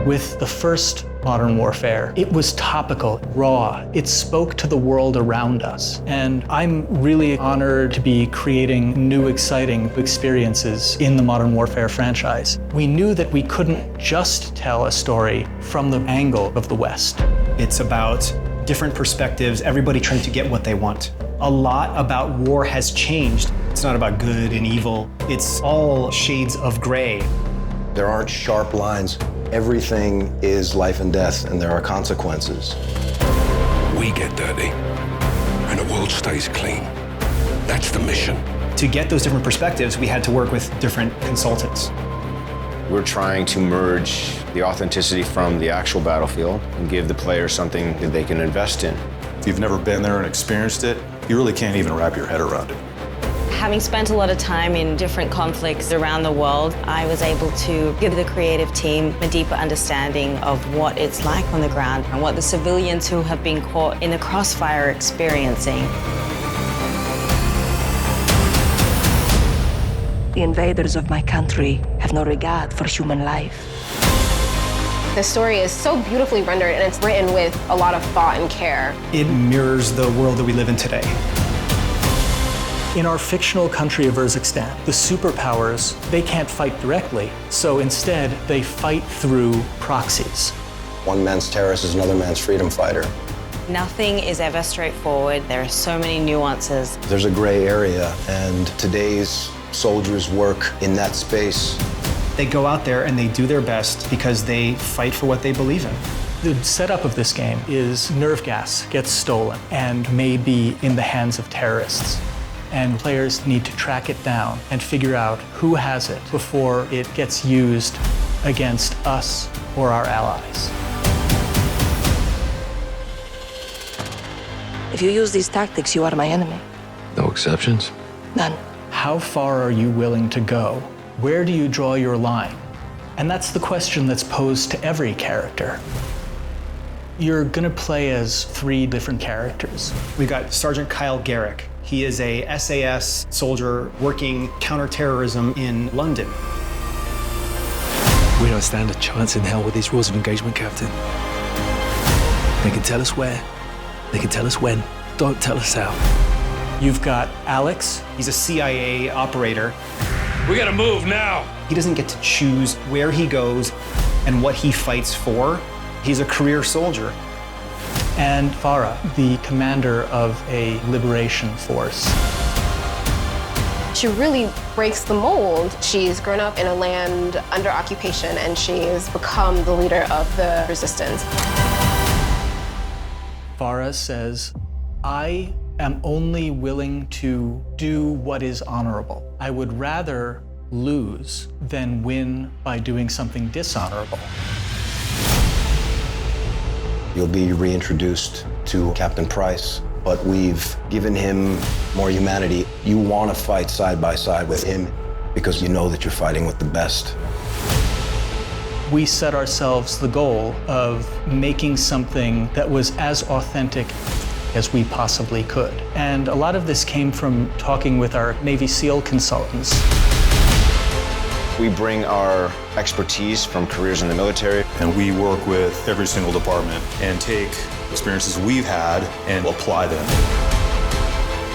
With the first Modern Warfare, it was topical, raw. It spoke to the world around us. And I'm really honored to be creating new, exciting experiences in the Modern Warfare franchise. We knew that we couldn't just tell a story from the angle of the West. It's about different perspectives, everybody trying to get what they want. A lot about war has changed. It's not about good and evil. It's all shades of gray. There aren't sharp lines. Everything is life and death, and there are consequences. We get dirty, and the world stays clean. That's the mission. To get those different perspectives, we had to work with different consultants. We're trying to merge the authenticity from the actual battlefield and give the player something that they can invest in. If you've never been there and experienced it, you really can't even wrap your head around it. Having spent a lot of time in different conflicts around the world, I was able to give the creative team a deeper understanding of what it's like on the ground and what the civilians who have been caught in the crossfire are experiencing. The invaders of my country have no regard for human life. The story is so beautifully rendered, and it's written with a lot of thought and care. It mirrors the world that we live in today. In our fictional country of Urzikstan, the superpowers, they can't fight directly, so instead they fight through proxies. One man's terrorist is another man's freedom fighter. Nothing is ever straightforward. There are so many nuances. There's a gray area, and today's soldiers work in that space. They go out there and they do their best because they fight for what they believe in. The setup of this game is nerve gas gets stolen and may be in the hands of terrorists. And players need to track it down and figure out who has it before it gets used against us or our allies. If you use these tactics, you are my enemy. No exceptions? None. How far are you willing to go? Where do you draw your line? And that's the question that's posed to every character. You're gonna play as 3 different characters. We've got Sergeant Kyle Garrick. He is a SAS soldier working counterterrorism in London. We don't stand a chance in hell with these rules of engagement, Captain. They can tell us where, they can tell us when, don't tell us how. You've got Alex. He's a CIA operator. We gotta move now! He doesn't get to choose where he goes and what he fights for. He's a career soldier. And Farah, the commander of a liberation force. She really breaks the mold. She's grown up in a land under occupation, and she's become the leader of the resistance. Farah says, I am only willing to do what is honorable. I would rather lose than win by doing something dishonorable. You'll be reintroduced to Captain Price, but we've given him more humanity. You want to fight side by side with him because you know that you're fighting with the best. We set ourselves the goal of making something that was as authentic as we possibly could. And a lot of this came from talking with our Navy SEAL consultants. We bring our expertise from careers in the military. And we work with every single department and take experiences we've had and apply them.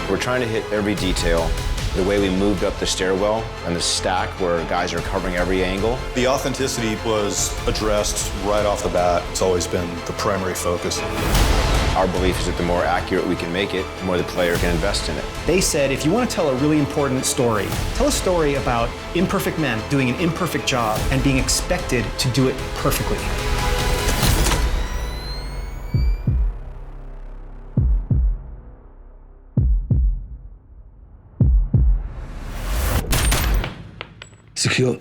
We're trying to hit every detail. The way we moved up the stairwell and the stack where guys are covering every angle. The authenticity was addressed right off the bat. It's always been the primary focus. Our belief is that the more accurate we can make it, the more the player can invest in it. They said, if you want to tell a really important story, tell a story about imperfect men doing an imperfect job and being expected to do it perfectly. Secure.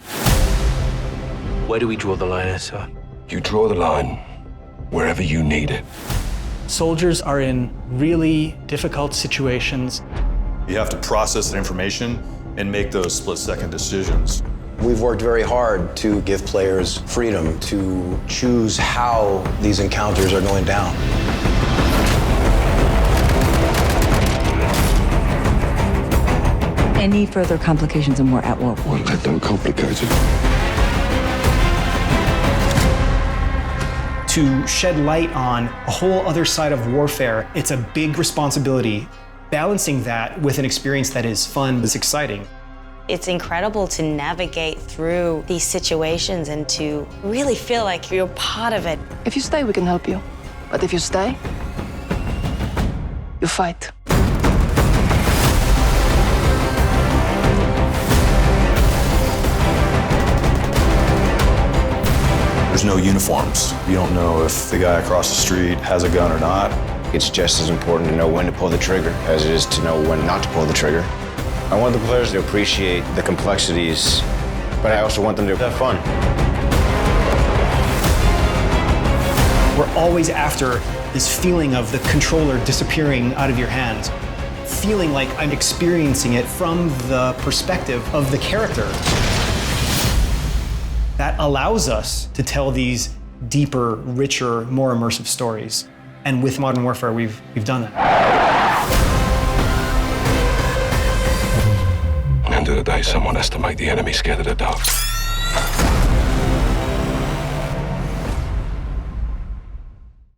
Where do we draw the line, sir? You draw the line wherever you need it. Soldiers are in really difficult situations. You have to process that information and make those split-second decisions. We've worked very hard to give players freedom to choose how these encounters are going down. Any further complications and we're at war. Won't let them complicate it. to shed light on a whole other side of warfare. It's a big responsibility. Balancing that with an experience that is fun, is exciting. It's incredible to navigate through these situations and to really feel like you're part of it. If you stay, we can help you. But if you stay, you fight. There's no uniforms. You don't know if the guy across the street has a gun or not. It's just as important to know when to pull the trigger as it is to know when not to pull the trigger. I want the players to appreciate the complexities, but I also want them to have fun. We're always after this feeling of the controller disappearing out of your hands, feeling like I'm experiencing it from the perspective of the character. That allows us to tell these deeper, richer, more immersive stories. And with Modern Warfare, we've done that. End of the day, someone has to make the enemy scared of the dark.